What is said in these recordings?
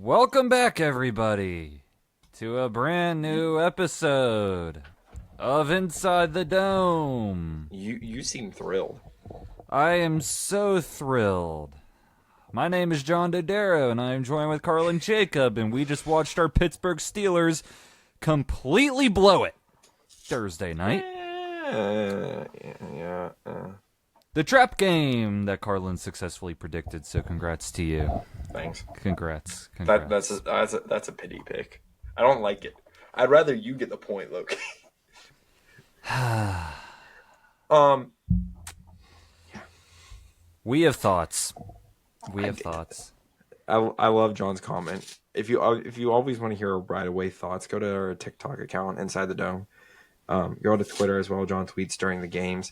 Welcome back, everybody, to a brand new episode of Inside the Dome. You seem thrilled. I am so thrilled. My name is John Dodaro, and I am joined with Carlin Jacob, and we just watched our Pittsburgh Steelers completely blow it Thursday night. The trap game that Carlin successfully predicted, so congrats to you. Thanks. Congrats. That's a pity pick. I don't like it. I'd rather you get the point, Loki. We have thoughts. I love John's comment. If you always want to hear right away thoughts, go to our TikTok account, Inside the Dome. Go to Twitter as well. John tweets during the games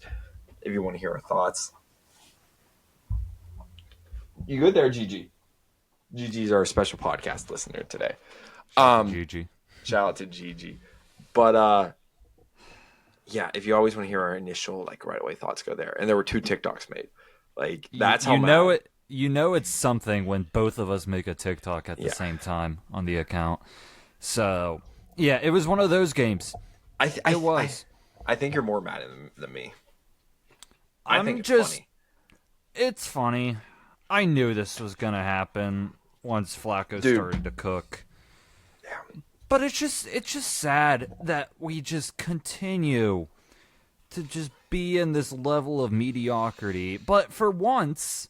if you want to hear our thoughts. You good there, Gigi? Gigi's our special podcast listener today. Gigi. Shout out to Gigi. But yeah, if you always want to hear our initial right away thoughts, go there. And there were 2 TikToks made. That's how you know it. You know it's something when both of us make a TikTok at the same time on the account. So yeah, it was one of those games. It was. I think you're more mad than me. I think it's funny. It's funny. I knew this was gonna happen once Flacco started to cook. Yeah. But it's just sad that we just continue to just be in this level of mediocrity. But for once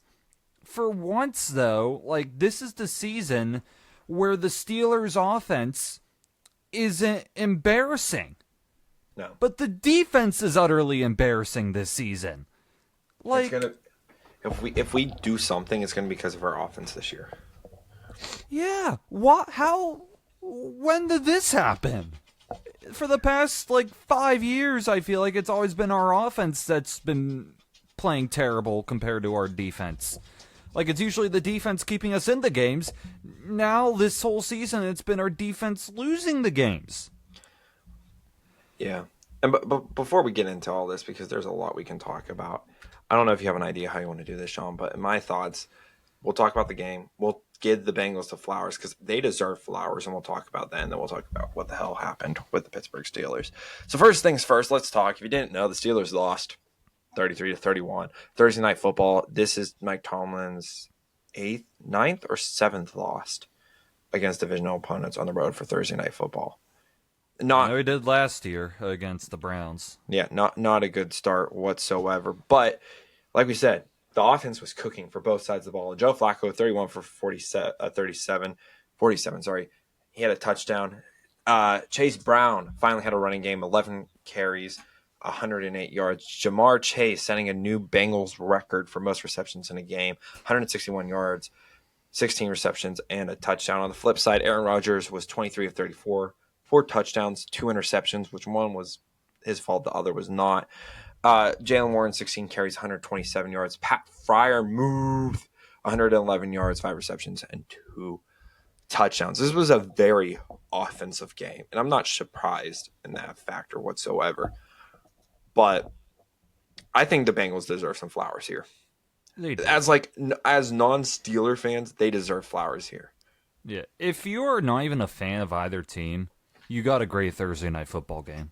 though, this is the season where the Steelers' offense isn't embarrassing. No. But the defense is utterly embarrassing this season. If we do something, it's gonna be because of our offense this year. Yeah. What? How? When did this happen? For the past 5 years, I feel like it's always been our offense that's been playing terrible compared to our defense. It's usually the defense keeping us in the games. Now, this whole season, it's been our defense losing the games. Yeah. And but before we get into all this, because there's a lot we can talk about, I don't know if you have an idea how you want to do this, Sean, but in my thoughts, we'll talk about the game. We'll give the Bengals the flowers because they deserve flowers, and we'll talk about that, and then we'll talk about what the hell happened with the Pittsburgh Steelers. So first things first, let's talk. If you didn't know, the Steelers lost 33-31. Thursday Night Football. This is Mike Tomlin's 9th or 7th loss against divisional opponents on the road for Thursday Night Football. I know he did last year against the Browns. Yeah, not a good start whatsoever. But like we said, the offense was cooking for both sides of the ball. Joe Flacco, 31 for 47. He had a touchdown. Chase Brown finally had a running game, 11 carries, 108 yards. Jamar Chase setting a new Bengals record for most receptions in a game, 161 yards, 16 receptions, and a touchdown. On the flip side, Aaron Rodgers was 23 of 34. 4 touchdowns, 2 interceptions, which one was his fault, the other was not. Jalen Warren, 16 carries, 127 yards. Pat Fryer moved 111 yards, 5 receptions, and 2 touchdowns. This was a very offensive game, and I'm not surprised in that factor whatsoever. But I think the Bengals deserve some flowers here. They do. As non-Steeler fans, they deserve flowers here. Yeah. If you are not even a fan of either team, you got a great Thursday Night Football game.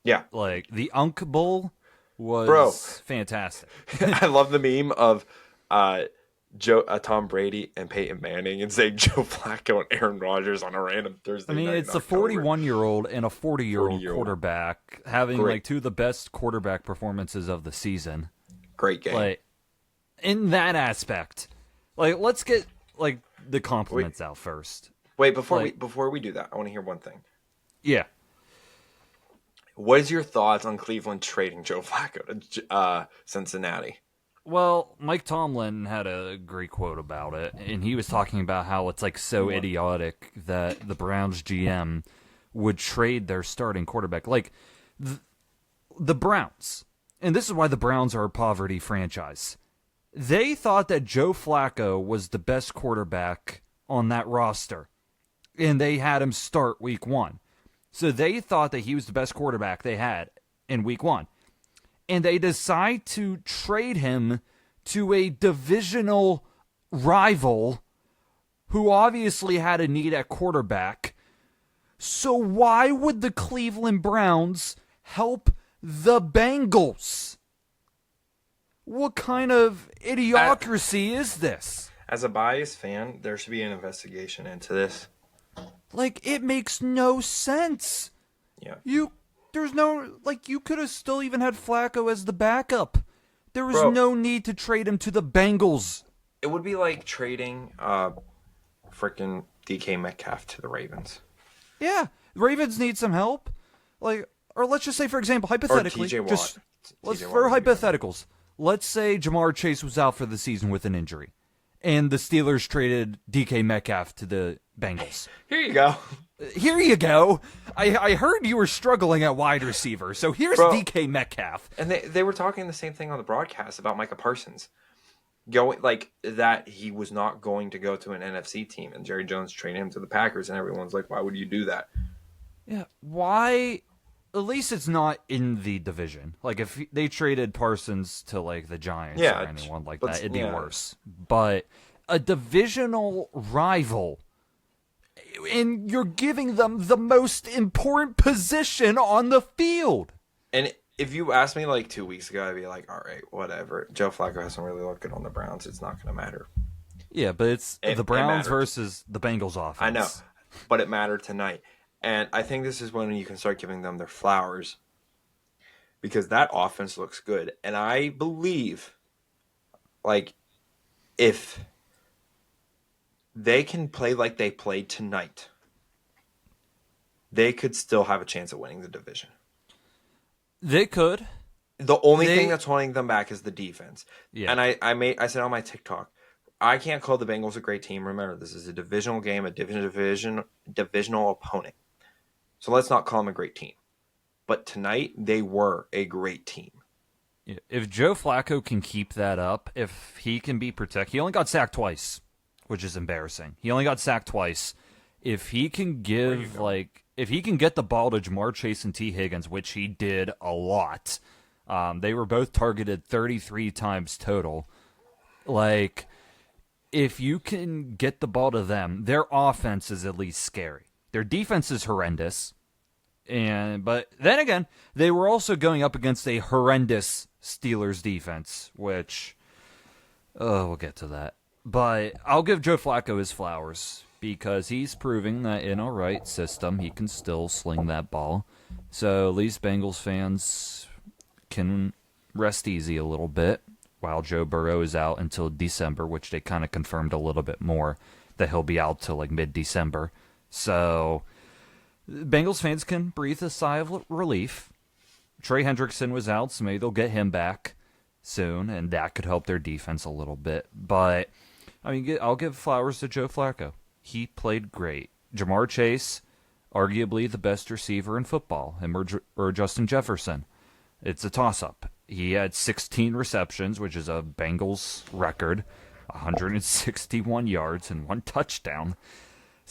Yeah. The Unk Bowl was fantastic. I love the meme of Tom Brady and Peyton Manning and saying Joe Flacco and Aaron Rodgers on a random Thursday night. It's a 41-year-old and a 40-year-old quarterback having 2 of the best quarterback performances of the season. Great game. In that aspect, let's get the compliments out first. Wait, before we do that, I want to hear one thing. Yeah. What is your thoughts on Cleveland trading Joe Flacco to Cincinnati? Well, Mike Tomlin had a great quote about it, and he was talking about how it's so idiotic that the Browns GM would trade their starting quarterback. The Browns, and this is why the Browns are a poverty franchise. They thought that Joe Flacco was the best quarterback on that roster, and they had him start week 1. So they thought that he was the best quarterback they had in week 1. And they decide to trade him to a divisional rival who obviously had a need at quarterback. So why would the Cleveland Browns help the Bengals? What kind of idiocracy is this? As a biased fan, there should be an investigation into this. Like, it makes no sense. Yeah. You could have still even had Flacco as the backup. There was Bro, no need to trade him to the Bengals. it would be like trading freaking DK Metcalf to the Ravens. Yeah, Ravens need some help. Or let's just say, for example, hypothetically, Or TJ Watt. for hypotheticals, let's say Jamar Chase was out for the season with an injury, and the Steelers traded DK Metcalf to the Bengals. Here you go. Here you go. I heard you were struggling at wide receiver, so here's DK Metcalf. And they were talking the same thing on the broadcast about Micah Parsons. Going like that he was not going to go to an NFC team, and Jerry Jones traded him to the Packers, and everyone's like, why would you do that? Yeah, why? At least it's not in the division. Like, if they traded Parsons to, like, the Giants or anyone like that, it'd be worse. But a divisional rival, and you're giving them the most important position on the field. And if you asked me like 2 weeks ago, I'd be like, all right, whatever. Joe Flacco hasn't really looked good on the Browns. It's not going to matter. Yeah, but it's the Browns versus the Bengals offense. I know, but it mattered tonight. And I think this is when you can start giving them their flowers, because that offense looks good. And I believe, like, if they can play like they played tonight, they could still have a chance at winning the division. They could. The only thing that's holding them back is the defense. Yeah. And I said on my TikTok, I can't call the Bengals a great team. Remember, this is a divisional game, a divisional opponent. So let's not call them a great team. But tonight, they were a great team. Yeah. If Joe Flacco can keep that up, if he can be protected, he only got sacked twice, which is embarrassing. He only got sacked twice. If he can if he can get the ball to Jamar Chase and T. Higgins, which he did a lot, they were both targeted 33 times total. Like, if you can get the ball to them, their offense is at least scary. Their defense is horrendous. But then again, they were also going up against a horrendous Steelers defense, which, we'll get to that. But I'll give Joe Flacco his flowers, because he's proving that in a right system, he can still sling that ball. So at least Bengals fans can rest easy a little bit while Joe Burrow is out until December, which they kind of confirmed a little bit more that he'll be out till like mid-December. So Bengals fans can breathe a sigh of relief. Trey Hendrickson was out, so maybe they'll get him back soon, and that could help their defense a little bit. But, I mean, I'll give flowers to Joe Flacco. He played great. Jamar Chase, arguably the best receiver in football, him or Justin Jefferson. It's a toss-up. He had 16 receptions, which is a Bengals record, 161 yards and 1 touchdown.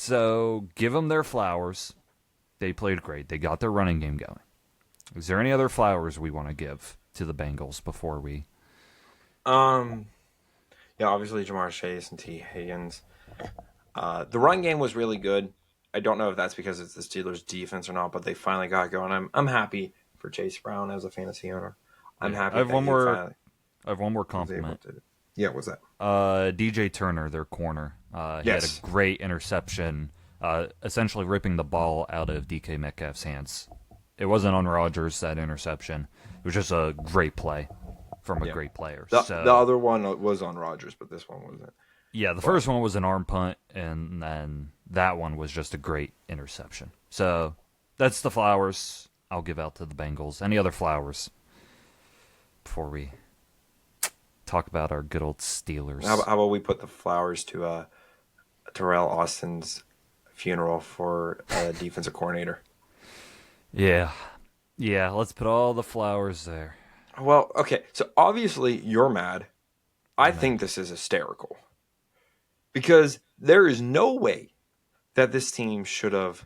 So give them their flowers. They played great. They got their running game going. Is there any other flowers we want to give to the Bengals before we? Yeah, obviously Jamar Chase and T. Higgins. The run game was really good. I don't know if that's because it's the Steelers' defense or not, but they finally got going. I'm happy for Chase Brown as a fantasy owner. I'm happy. I have one more compliment. Yeah, what's that? DJ Turner, their corner. He had a great interception, essentially ripping the ball out of DK Metcalf's hands. It wasn't on Rodgers, that interception. It was just a great play from a great player. The other one was on Rodgers, but this one wasn't. Yeah, the first one was an arm punt, and then that one was just a great interception. So that's the flowers I'll give out to the Bengals. Any other flowers before we talk about our good old Steelers? How about we put the flowers to Teryl Austin's funeral for defensive coordinator? Yeah, let's put all the flowers there. Well, okay, so obviously you're mad. I think this is hysterical. Because there is no way that this team should have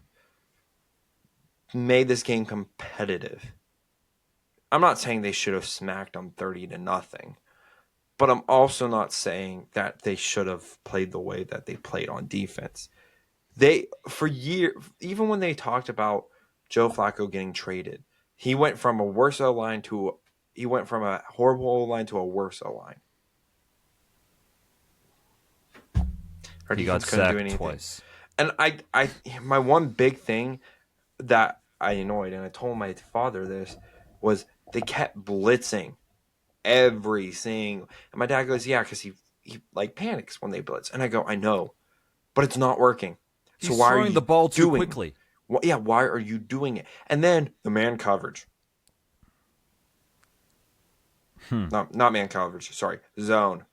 made this game competitive. I'm not saying they should have smacked them 30-0, But I'm also not saying that they should have played the way that they played on defense. They, for years, even when they talked about Joe Flacco getting traded, he went from a worse O-line to he went from a horrible O-line to a worse O-line. Our He got defense couldn't do sacked anything. twice. And my one big thing that I annoyed, and I told my father this, was they kept blitzing every single. And my dad goes, "Yeah, because he like panics when they blitz." And I go, "I know, but it's not working. So He's why are throwing you the ball too doing quickly." Yeah, why are you doing it? And then the man coverage. Not man coverage. Sorry, zone.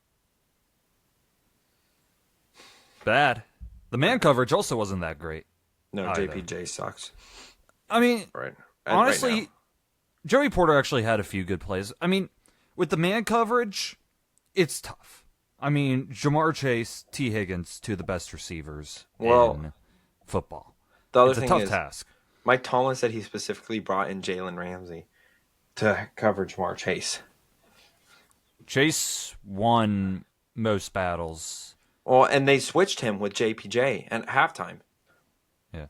Bad. The man coverage also wasn't that great. No, either. JPJ sucks. I mean, Right. honestly, right now. Joey Porter actually had a few good plays. I mean, with the man coverage, it's tough. I mean, Jamar Chase, T. Higgins, two of the best receivers in football. The other It's a thing tough is, task. Mike Tomlin said he specifically brought in Jalen Ramsey to cover Jamar Chase. Chase won most battles. Well, and they switched him with JPJ at halftime. Yeah.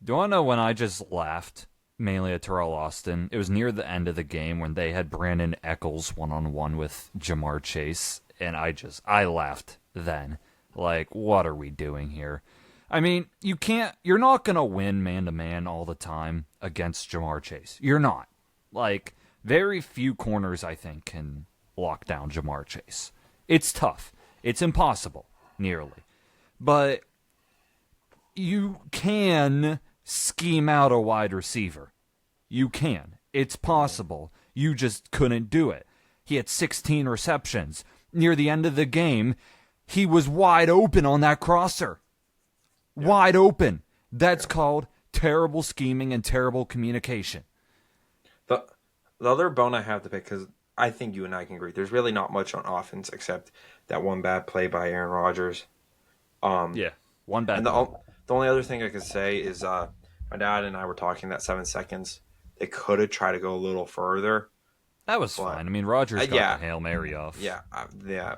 Do you want to know when I just laughed? Mainly at Teryl Austin. It was near the end of the game when they had Brandon Eccles one-on-one with Jamar Chase, and I laughed then. Like, what are we doing here? I mean, you're not going to win man-to-man all the time against Jamar Chase. You're not. Like, very few corners, I think, can lock down Jamar Chase. It's tough. It's impossible, nearly. But you can scheme out a wide receiver. You can. It's possible. You just couldn't do it. He had 16 receptions. Near the end of the game, he was wide open on that crosser. Yeah. Wide open. That's called terrible scheming and terrible communication. The other bone I have to pick, because I think you and I can agree, there's really not much on offense except that one bad play by Aaron Rodgers. One bad and play. The only other thing I could say is my dad and I were talking that 7 seconds. They could have tried to go a little further. That was fine. I mean, Rodgers got the Hail Mary off. Yeah,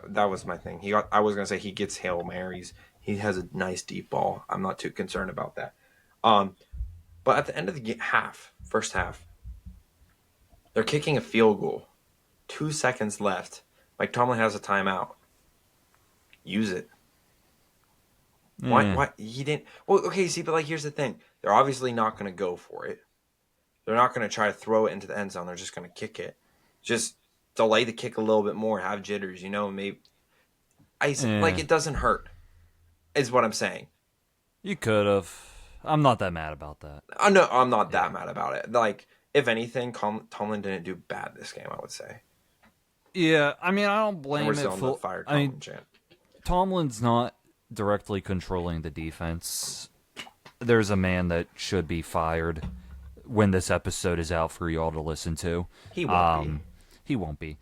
that was my thing. I was gonna say he gets Hail Marys. He has a nice deep ball. I'm not too concerned about that. But at the end of the first half, they're kicking a field goal. 2 seconds left. Mike Tomlin has a timeout. Use it. Why he didn't? Well, okay. See, but like, here's the thing: they're obviously not going to go for it. They're not going to try to throw it into the end zone. They're just going to kick it. Just delay the kick a little bit more. Have jitters, maybe. Like, it doesn't hurt. Is what I'm saying. You could have. I'm not that mad about that. No, I'm not that mad about it. Like, if anything, Tomlin didn't do bad this game, I would say. Yeah, I mean, I don't blame it. Tomlin's not directly controlling the defense. There's a man that should be fired when this episode is out for y'all to listen to. He won't be. He won't be.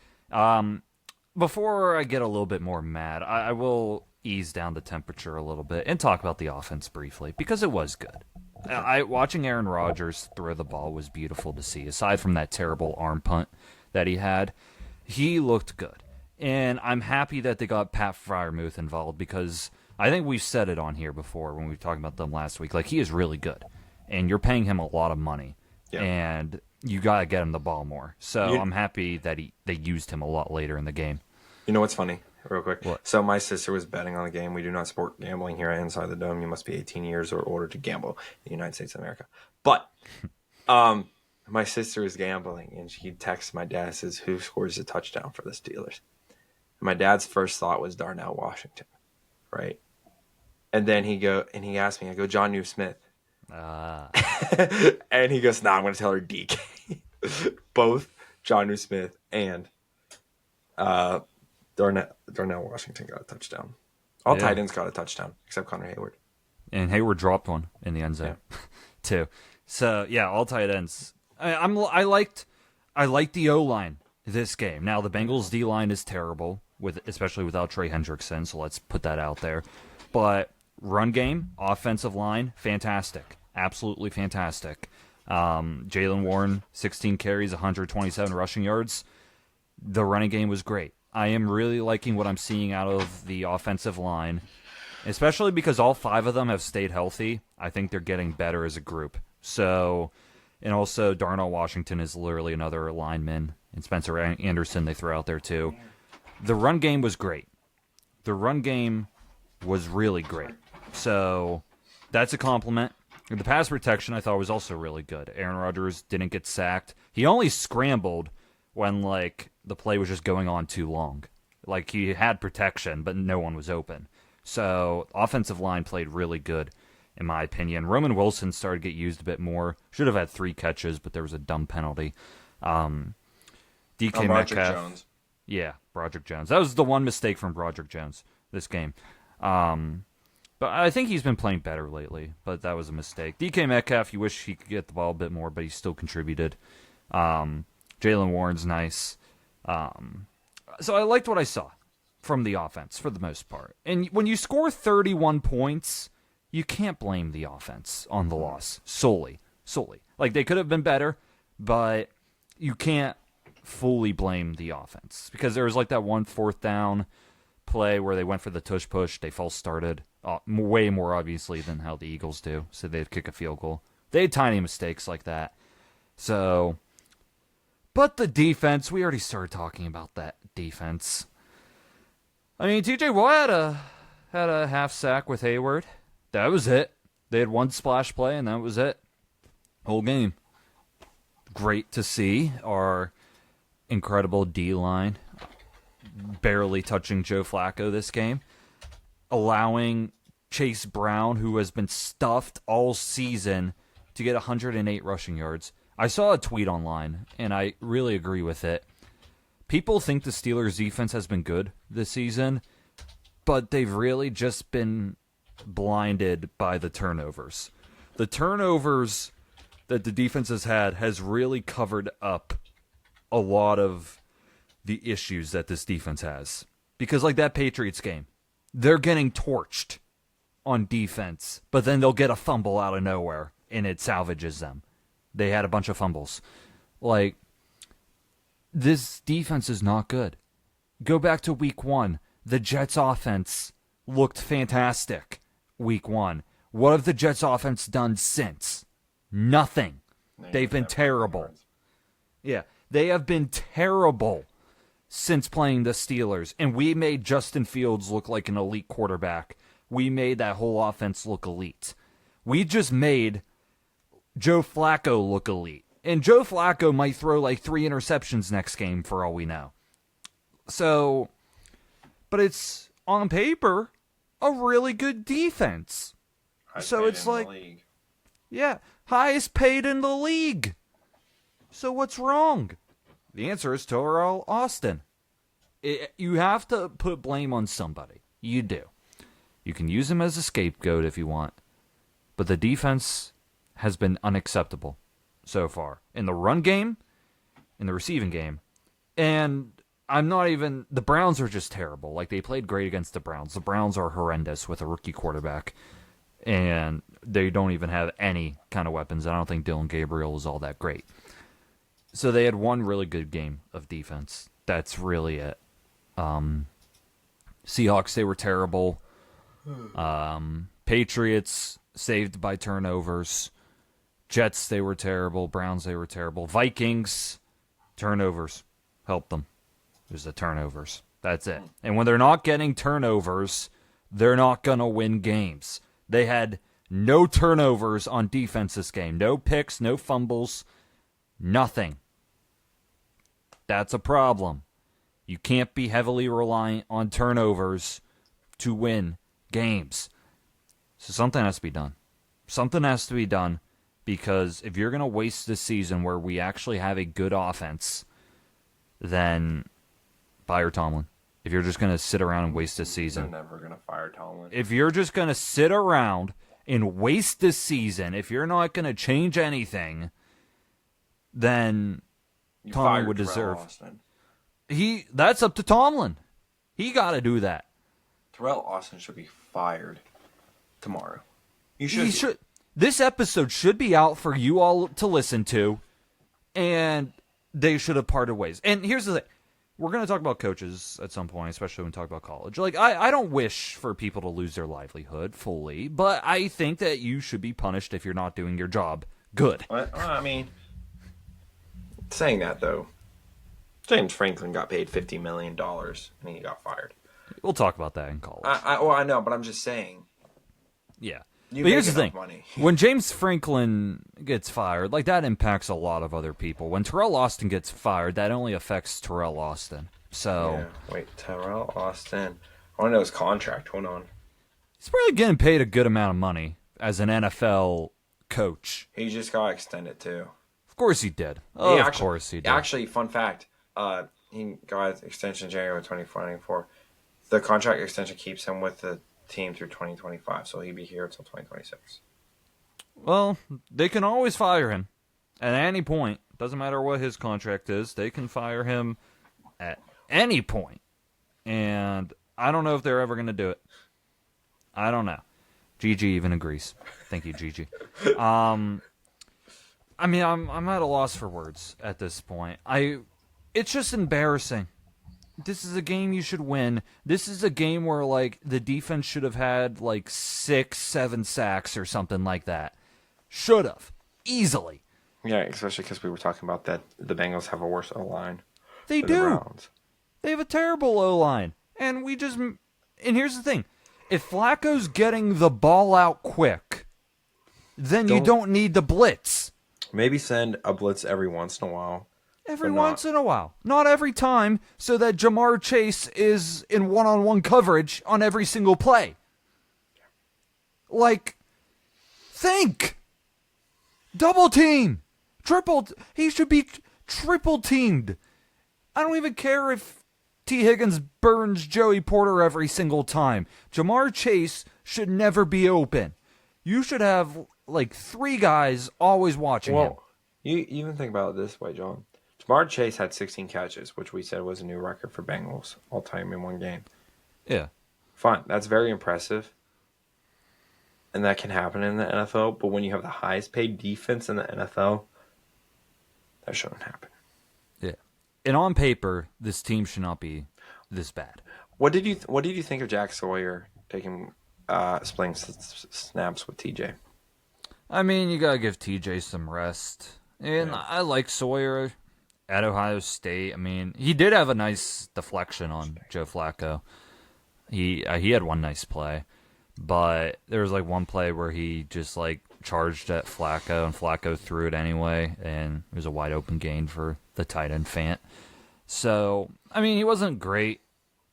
Before I get a little bit more mad, I will ease down the temperature a little bit and talk about the offense briefly, because it was good. Watching Aaron Rodgers throw the ball was beautiful to see. Aside from that terrible arm punt that he had, he looked good. And I'm happy that they got Pat Freiermuth involved, because I think we've said it on here before when we were talking about them last week. Like, he is really good. And you're paying him a lot of money. Yeah. And you got to get him the ball more. So I'm happy that they used him a lot later in the game. You know what's funny? Real quick. What? So my sister was betting on the game. We do not support gambling here at Inside the Dome. You must be 18 years or older to gamble in the United States of America. But my sister was gambling, and she texts my dad, says, "Who scores a touchdown for the Steelers?" And my dad's first thought was Darnell Washington, right? And then he asked me, I go, "John Smith." And he goes, "Nah, I'm going to tell her DK." Both John Smith and Darnell Washington got a touchdown. All tight ends got a touchdown, except Connor Hayward. And Hayward dropped one in the end zone, too. So, yeah, all tight ends. I liked the O-line this game. Now, the Bengals' D-line is terrible, especially without Trey Hendrickson, so let's put that out there. But run game, offensive line, fantastic. Absolutely fantastic. Jaylen Warren, 16 carries, 127 rushing yards. The running game was great. I am really liking what I'm seeing out of the offensive line, especially because all 5 of them have stayed healthy. I think they're getting better as a group. So, and also Darnell Washington is literally another lineman, and Spencer Anderson they throw out there too. The run game was great. The run game was really great. So that's a compliment. The pass protection I thought was also really good. Aaron Rodgers didn't get sacked. He only scrambled when the play was just going on too long. He had protection, but no one was open. So offensive line played really good, in my opinion. Roman Wilson started to get used a bit more. Should have had 3 catches, but there was a dumb penalty. DK Metcalf. Jones. Yeah, Broderick Jones. That was the one mistake from Broderick Jones this game. But I think he's been playing better lately, but that was a mistake. DK Metcalf, you wish he could get the ball a bit more, but he still contributed. Jaylen Warren's nice. So I liked what I saw from the offense for the most part. And when you score 31 points, you can't blame the offense on the loss solely. They could have been better, but you can't fully blame the offense. Because there was that one 4th down play where they went for the tush push. They false started. Way more obviously than how the Eagles do. So they'd kick a field goal. They had tiny mistakes like that. So, but the defense, we already started talking about that defense. I mean, TJ Watt had a half sack with Hayward. That was it. They had 1 splash play, and that was it. Whole game. Great to see our incredible D-line barely touching Joe Flacco this game. Allowing Chase Brown, who has been stuffed all season, to get 108 rushing yards. I saw a tweet online, and I really agree with it. People think the Steelers' defense has been good this season, but they've really just been blinded by the turnovers. The turnovers that the defense has had has really covered up a lot of the issues that this defense has. Because that Patriots game, they're getting torched on defense, but then they'll get a fumble out of nowhere, and it salvages them. They had a bunch of fumbles. This defense is not good. Go back to week 1. The Jets' offense looked fantastic week 1. What have the Jets' offense done since? Nothing. They've been terrible. Yeah, they have been terrible since playing the Steelers. And we made Justin Fields look like an elite quarterback. We made that whole offense look elite. We just made Joe Flacco look elite. And Joe Flacco might throw 3 interceptions next game for all we know. So, but it's, on paper, a really good defense. So it's yeah, highest paid in the league. So what's wrong? The answer is Teryl Austin. You have to put blame on somebody. You do. You can use him as a scapegoat if you want. But the defense has been unacceptable so far. In the run game, in the receiving game. And the Browns are just terrible. They played great against the Browns. The Browns are horrendous with a rookie quarterback. And they don't even have any kind of weapons. I don't think Dylan Gabriel is all that great. So they had one really good game of defense. That's really it. Seahawks, they were terrible. Patriots, saved by turnovers. Jets, they were terrible. Browns, they were terrible. Vikings, turnovers. Help them. There's the turnovers. That's it. And when they're not getting turnovers, they're not going to win games. They had no turnovers on defense this game. No picks, no fumbles, nothing. That's a problem. You can't be heavily reliant on turnovers to win games. So something has to be done. Something has to be done, because if you're going to waste this season where we actually have a good offense, then fire Tomlin. If you're just going to sit around and waste this season. They're never going to fire Tomlin. If you're just going to sit around and waste this season, if you're not going to change anything, then Tomlin would deserve. That's up to Tomlin. He got to do that. Teryl Austin should be fired tomorrow. He should. This episode should be out for you all to listen to, and they should have parted ways. And here's the thing. we're going to talk about coaches at some point, especially when we talk about college. Like, I don't wish for people to lose their livelihood fully, but I think that you should be punished if you're not doing your job good. I mean, saying that, though, James Franklin got paid $50 million and he got fired. We'll talk about that in college. I know, but I'm just saying. Yeah. But here's the thing. When James Franklin gets fired, like, that impacts a lot of other people. When Teryl Austin gets fired, that only affects Teryl Austin. So. Yeah. Wait, Teryl Austin. I want to know his contract. Hold on. He's probably getting paid a good amount of money as an NFL coach. He just got extended, too. Of course he did. Of course he did. Actually, fun fact. He got extension January 2024. The contract extension keeps him with the team through 2025, so he'd be here until 2026. Well, they can always fire him at any point. Doesn't matter what his contract is. They can fire him at any point. And I don't know if they're ever going to do it. I don't know. Gigi even agrees. Thank you, Gigi. I mean, I'm at a loss for words at this point. It's just embarrassing. This is a game you should win. This is a game where, like, the defense should have had, like, 6-7 sacks or something like that. Should have. Easily. Yeah, especially because we were talking about that the Bengals have a worse O-line. They do. They have a terrible O-line. And here's the thing. If Flacco's getting the ball out quick, then you don't need the blitz. Maybe send a blitz every once in a while. Every once in a while. Not every time, so that Jamar Chase is in one-on-one coverage on every single play. Like, think. Double team. He should be triple teamed. I don't even care if T. Higgins burns Joey Porter every single time. Jamar Chase should never be open. You should have, like, 3 guys always watching him. You even think about it this way, John. Jamar Chase had 16 catches, which we said was a new record for Bengals all-time in one game. Yeah. Fine. That's very impressive. And that can happen in the NFL. But when you have the highest-paid defense in the NFL, that shouldn't happen. Yeah. And on paper, this team should not be this bad. What did you think of Jack Sawyer taking splitting snaps with TJ? I mean, you got to give TJ some rest. And I like Sawyer at Ohio State. I mean, he did have a nice deflection on Joe Flacco. He had one nice play, but there was like one play where he just like charged at Flacco, and Flacco threw it anyway, and it was a wide open gain for the tight end Fant. So, I mean, he wasn't great,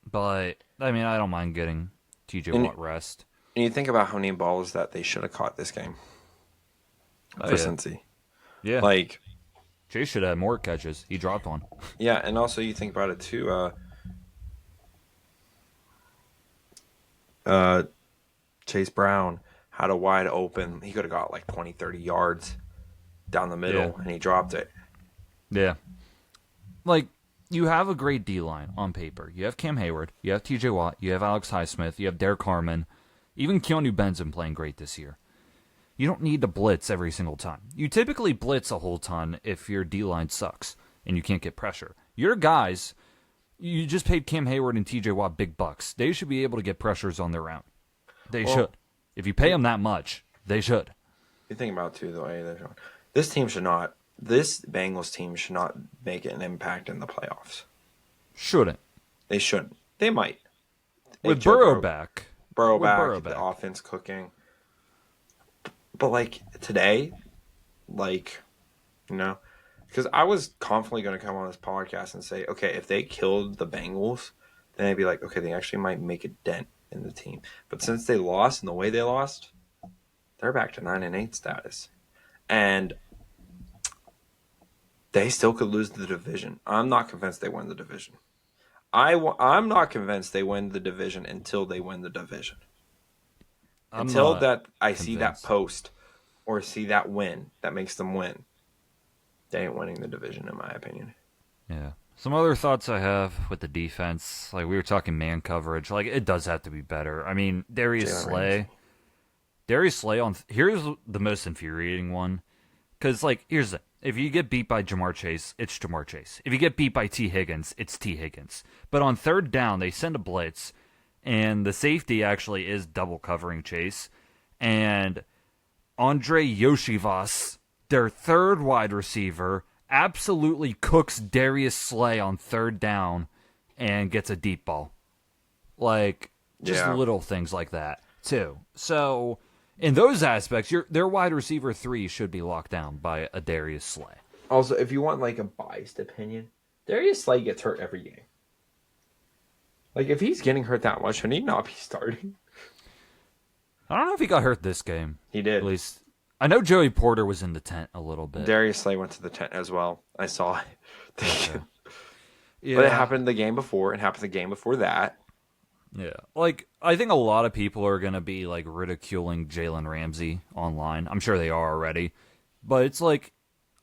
but I mean, I don't mind getting TJ Watt rest. And you think about how many balls that they should have caught this game for Cincy. Yeah. Like, Chase should have more catches. He dropped one. Yeah, and also you think about it too. Chase Brown had a wide open. He could have got like 20, 30 yards down the middle, and he dropped it. Yeah. Like, you have a great D-line on paper. You have Cam Hayward. You have TJ Watt. You have Alex Highsmith. You have Derek Harmon. Even Keanu Benson playing great this year. You don't need to blitz every single time. You typically blitz a whole ton if your D-line sucks and you can't get pressure. Your guys, you just paid Cam Hayward and TJ Watt big bucks. They should be able to get pressures on their own. They should. If you pay them that much, they should. You think about it too, though. This Bengals team should not make an impact in the playoffs. Shouldn't. They shouldn't. They might. With Burrow back. The offense cooking. But, like, today, like, you know, because I was confidently going to come on this podcast and say, okay, if they killed the Bengals, then I'd be like, okay, they actually might make a dent in the team. But since they lost and the way they lost, they're back to 9-8 status. And they still could lose the division. I'm not convinced they win the division. I'm not convinced they win the division until they win the division. Until that I see that post or see that win that makes them win, they ain't winning the division, in my opinion. Yeah. Some other thoughts I have with the defense, like we were talking man coverage, like it does have to be better. I mean, Darius Slay here's the most infuriating one, because like here's the If you get beat by Jamar Chase, it's Jamar Chase. If you get beat by T. Higgins, it's T. Higgins. But on third down, they send a blitz, and the safety actually is double covering Chase. And Andre Yoshivas, their third wide receiver, absolutely cooks Darius Slay on third down and gets a deep ball. Like, just little things like that, too. So, in those aspects, their wide receiver 3 should be locked down by a Darius Slay. Also, if you want like a biased opinion, Darius Slay gets hurt every game. Like, if he's getting hurt that much, should he not be starting? I don't know if he got hurt this game. He did. At least, I know Joey Porter was in the tent a little bit. Darius Slay went to the tent as well. I saw it. Yeah. But it happened the game before. It happened the game before that. Yeah. Like, I think a lot of people are going to be, like, ridiculing Jalen Ramsey online. I'm sure they are already. But it's like,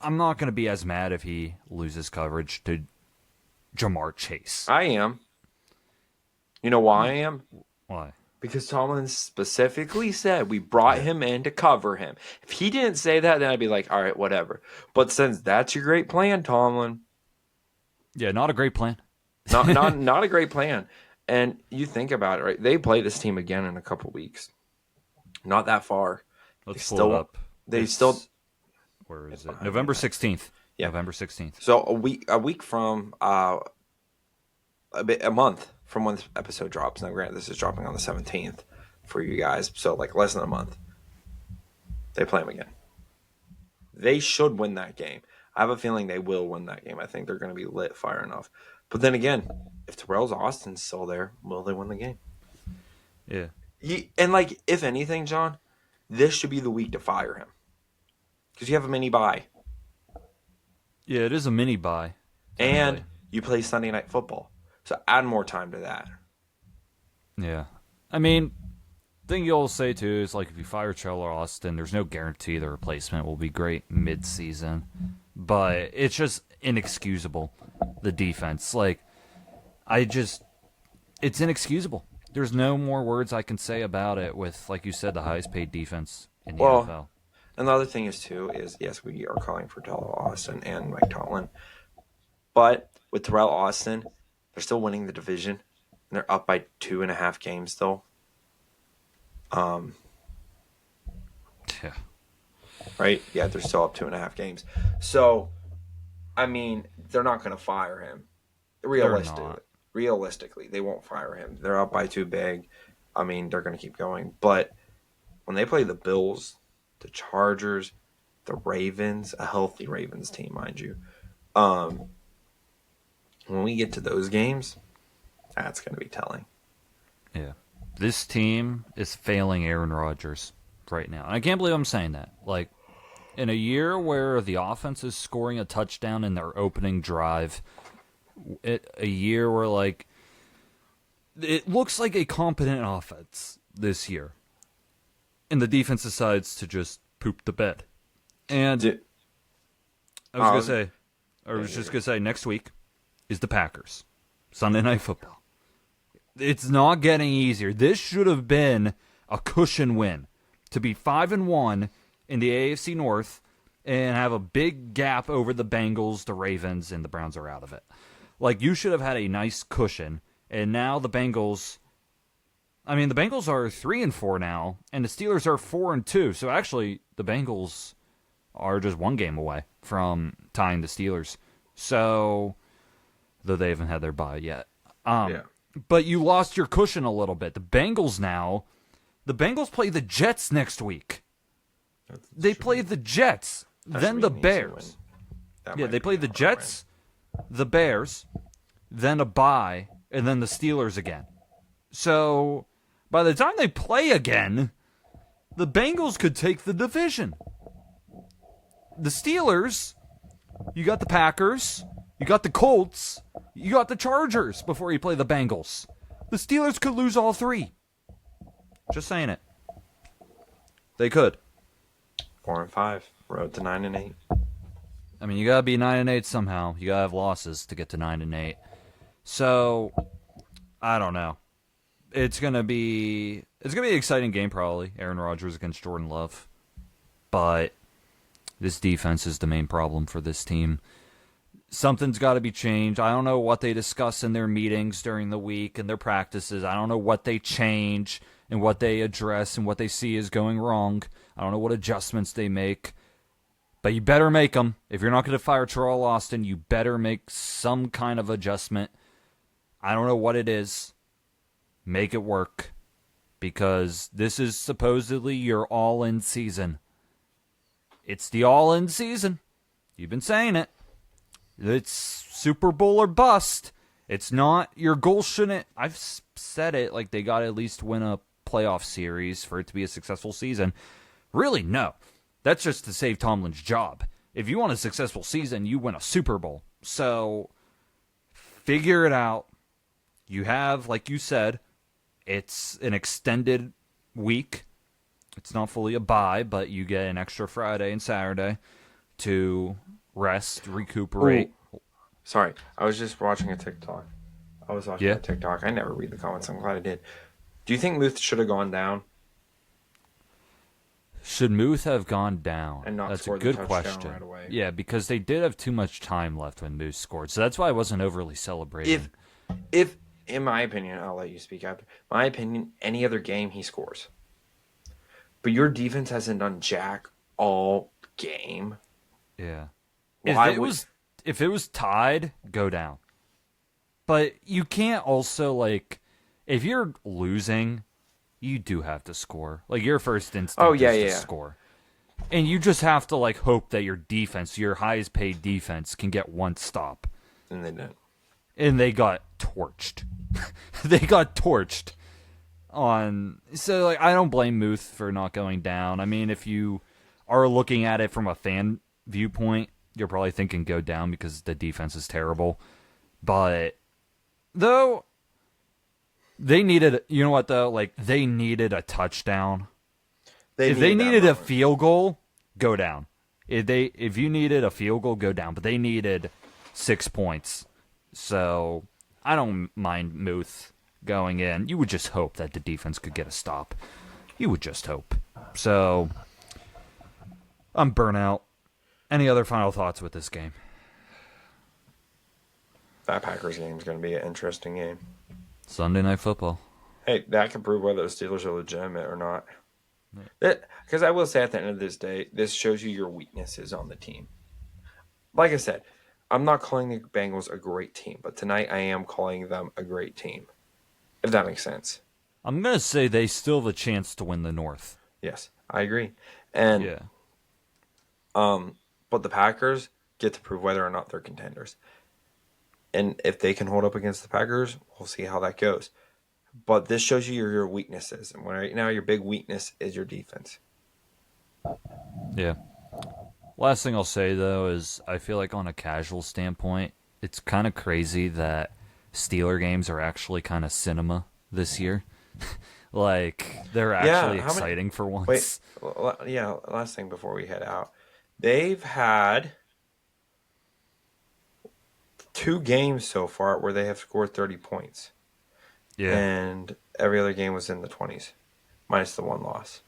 I'm not going to be as mad if he loses coverage to Jamar Chase. I am. You know why I am? Why? Because Tomlin specifically said we brought him in to cover him. If he didn't say that, then I'd be like, all right, whatever. But since that's your great plan, Tomlin. Yeah, not a great plan. Not a great plan. And you think about it, right? They play this team again in a couple weeks. Not that far. Let's pull it up. Where is it? November 16th. Yeah. November 16th. So a week from a month from when this episode drops. Now, granted, this is dropping on the 17th for you guys, so like less than a month. They play them again. They should win that game. I have a feeling they will win that game. I think they're going to be lit fire enough. But then again, if Teryl Austin's still there, will they win the game? Yeah. And like, if anything, John, this should be the week to fire him. Because you have a mini bye. Yeah, it is a mini bye. And you play Sunday Night Football. So add more time to that. Yeah. I mean, the thing you'll say, too, is like if you fire Teryl Austin, there's no guarantee the replacement will be great mid-season. But it's just inexcusable, the defense. Like, it's inexcusable. There's no more words I can say about it with, like you said, the highest paid defense in the NFL. And the other thing is, too, yes, we are calling for Teryl Austin and Mike Tomlin. But with Teryl Austin, they're still winning the division. And they're up by 2.5 games, though. Yeah. Right? Yeah, they're still up 2.5 games. So, I mean, they're not going to fire him. Realistically, they won't fire him. They're up by 2 big. I mean, they're going to keep going. But when they play the Bills, the Chargers, the Ravens, a healthy Ravens team, mind you, when we get to those games, that's going to be telling. Yeah. This team is failing Aaron Rodgers right now. And I can't believe I'm saying that. Like, in a year where the offense is scoring a touchdown in their opening drive, a year where, like, it looks like a competent offense this year, and the defense decides to just poop the bed. And I was going to say, next week is the Packers. Sunday Night Football. It's not getting easier. This should have been a cushion win to be 5-1 in the AFC North and have a big gap over the Bengals, the Ravens, and the Browns are out of it. Like, you should have had a nice cushion, and now the Bengals... I mean, the Bengals are 3-4 now, and the Steelers are 4-2. So actually, the Bengals are just one game away from tying the Steelers. So, though they haven't had their bye yet. But you lost your cushion a little bit. The Bengals play the Jets next week. They play the Jets, then the Bears. Yeah, they play the Jets, the Bears, then a bye, and then the Steelers again. So, by the time they play again, the Bengals could take the division. The Steelers, you got the Packers, you got the Colts, you got the Chargers before you play the Bengals. The Steelers could lose all 3. Just saying it. They could. 4-5, road to 9-8. I mean, you gotta be 9-8 somehow. You gotta have losses to get to 9-8. So, I don't know. It's gonna be an exciting game probably. Aaron Rodgers against Jordan Love, but This defense is the main problem for this team. Something's got to be changed. I don't know what they discuss in their meetings during the week and their practices. I don't know what they change and what they address and what they see is going wrong. I don't know what adjustments they make. But you better make them. If you're not going to fire Teryl Austin, you better make some kind of adjustment. I don't know what it is. Make it work. Because this is supposedly your all-in season. It's the all-in season. You've been saying it. It's Super Bowl or bust. It's not, your goal shouldn't, I've said it, like they got to at least win a playoff series for it to be a successful season. Really, no. That's just to save Tomlin's job. If you want a successful season, you win a Super Bowl. So, figure it out. You have, like you said, it's an extended week. It's not fully a bye, but you get an extra Friday and Saturday to rest, recuperate. Ooh. Sorry, I was just watching a TikTok. A TikTok. I never read the comments. I'm glad I did. Do you think Muth should have gone down? Should Muth have gone down? And not that's scored a good the touchdown question. Right away. Yeah, because they did have too much time left when Muth scored, so that's why I wasn't overly celebrating. If in my opinion, I'll let you speak after. My opinion, any other game he scores. But your defense hasn't done jack all game. Yeah. If it was tied, go down. But you can't also, like, if you're losing, you do have to score. Like, your first instinct is to score. And you just have to, like, hope that your defense, your highest paid defense, can get one stop. And they didn't. And they got torched. They got torched. So, like, I don't blame Muth for not going down. I mean, if you are looking at it from a fan viewpoint, you're probably thinking go down because the defense is terrible. But, though, they needed, you know what, though? Like, they needed a touchdown. If they needed a field goal, go down. If you needed a field goal, go down. But they needed 6 points. So, I don't mind Muth going in. You would just hope that the defense could get a stop. You would just hope. So, I'm burnt out. Any other final thoughts with this game? That Packers game is going to be an interesting game. Sunday Night Football. Hey, that can prove whether the Steelers are legitimate or not. Because I will say at the end of this day, this shows you your weaknesses on the team. Like I said, I'm not calling the Bengals a great team, but tonight I am calling them a great team. If that makes sense. I'm going to say they still have a chance to win the North. Yes, I agree. And yeah. But the Packers get to prove whether or not they're contenders. And if they can hold up against the Packers, we'll see how that goes. But this shows you your weaknesses. And right now your big weakness is your defense. Yeah. Last thing I'll say, though, is I feel like on a casual standpoint, it's kind of crazy that Steeler games are actually kind of cinema this year. Like, they're actually exciting for once. Wait, last thing before we head out. They've had 2 games so far where they have scored 30 points. Yeah. And every other game was in the 20s, minus the one loss.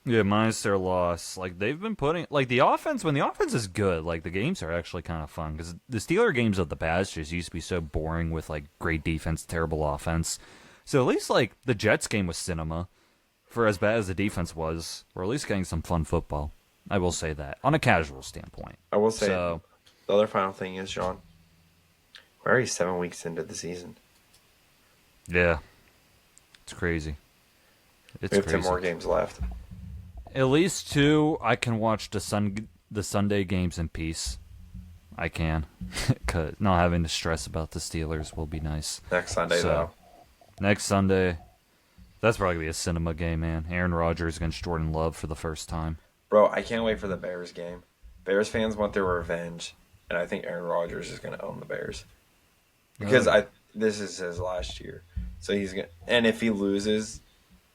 Yeah, minus their loss. Like, they've been putting... Like, the offense, when the offense is good, like, the games are actually kind of fun. Because the Steeler games of the past just used to be so boring with, like, great defense, terrible offense. So at least, like, the Jets game was cinema. For as bad as the defense was, we're at least getting some fun football. I will say that. On a casual standpoint. I will say, the other final thing is, John, we're already 7 weeks into the season. Yeah. It's crazy. We have 10 more games left. At least 2, I can watch the Sunday games in peace. I can. 'Cause not having to stress about the Steelers will be nice. Next Sunday, though. Next Sunday. That's probably going to be a cinema game, man. Aaron Rodgers against Jordan Love for the first time. Bro, I can't wait for the Bears game. Bears fans want their revenge, and I think Aaron Rodgers is going to own the Bears. Because this is his last year. So he's going to... And if he loses,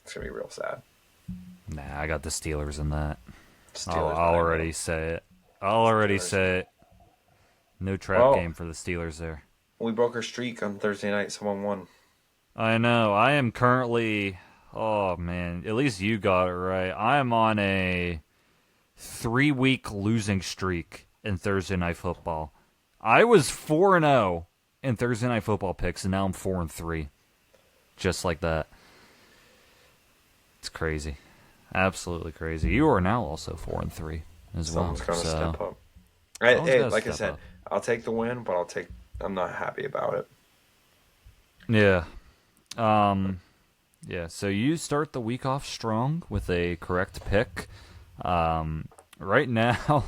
it's going to be real sad. Nah, I got the Steelers in that. I'll Steelers already say it. I'll already say it. No trap game for the Steelers there. We broke our streak on Thursday night. Someone won. I know. I am currently... Oh, man. At least you got it right. I am on a 3-week losing streak in Thursday Night Football. I was 4-0 in Thursday Night Football picks, and now I'm 4-3. Just like that. It's crazy. Absolutely crazy. You are now also 4-3 as well. Someone's going to so. step up. Hey, like I step said, up. I'll take the win, but I'm not happy about it. Yeah. Yeah, so you start the week off strong with a correct pick. Right now,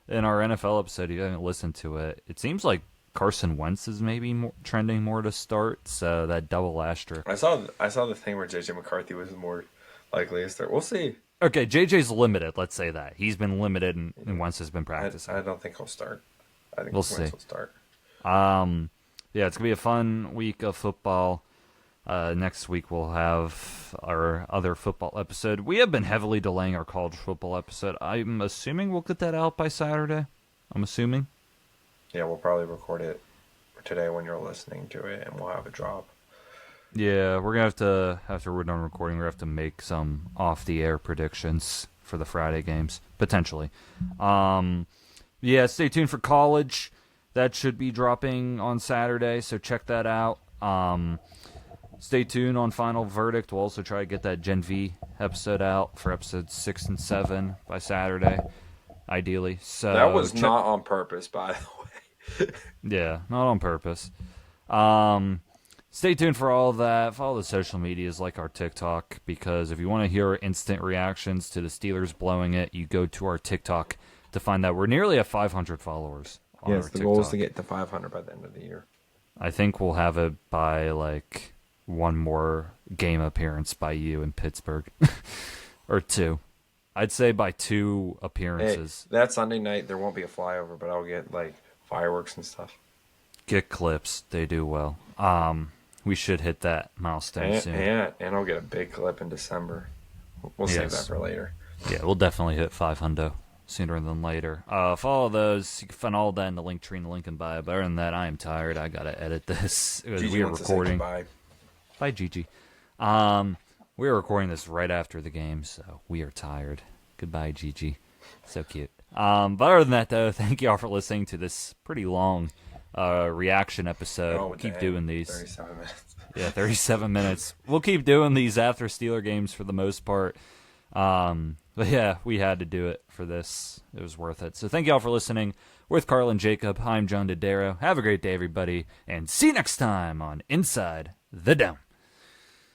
in our NFL episode, you haven't listened to it, it seems like Carson Wentz is maybe trending more to start, so that double asterisk. I saw the thing where J.J. McCarthy was more likely to start. We'll see. Okay, JJ's limited, let's say that. He's been limited, and Wentz has been practicing. I don't think he'll start. I think We'll Wentz see. will start. Yeah, it's going to be a fun week of football. Next week we'll have our other football episode. We have been heavily delaying our college football episode. I'm assuming we'll get that out by Saturday. I'm assuming. Yeah, we'll probably record it today when you're listening to it, and we'll have it drop. Yeah, we're going to have to, after we're done recording, we're going to have to make some off-the-air predictions for the Friday games, potentially. Yeah, stay tuned for college. That should be dropping on Saturday, so check that out. Stay tuned on Final Verdict. We'll also try to get that Gen V episode out for episodes 6 and 7 by Saturday, ideally. So that was not on purpose, by the way. Yeah, not on purpose. Stay tuned for all of that. Follow the social medias like our TikTok, because if you want to hear instant reactions to the Steelers blowing it, you go to our TikTok to find that we're nearly at 500 followers on our Yes, the TikTok. goal is to get to 500 by the end of the year. I think we'll have it by like one more game appearance by you in Pittsburgh. Or 2. I'd say by 2 appearances. Hey, that Sunday night, there won't be a flyover, but I'll get like fireworks and stuff. Get clips. They do well. We should hit that milestone soon. And I'll get a big clip in December. We'll save that for later. Yeah, we'll definitely hit 500 sooner than later. Follow those. You can find all that in the link tree in the link in bio. But other than that, I am tired. I got to edit this. Gigi We are wants to say recording. goodbye. Bye, Gigi. We are recording this right after the game, so we are tired. Goodbye, Gigi. So cute. But other than that, though, thank you all for listening to this pretty long reaction episode. We'll keep doing these. 37 minutes. Yeah, 37 minutes. We'll keep doing these after Steeler games for the most part. But yeah, we had to do it for this. It was worth it. So thank you all for listening. With Carlin Jacob, I'm John Dodaro. Have a great day, everybody, and see you next time on Inside the Dome.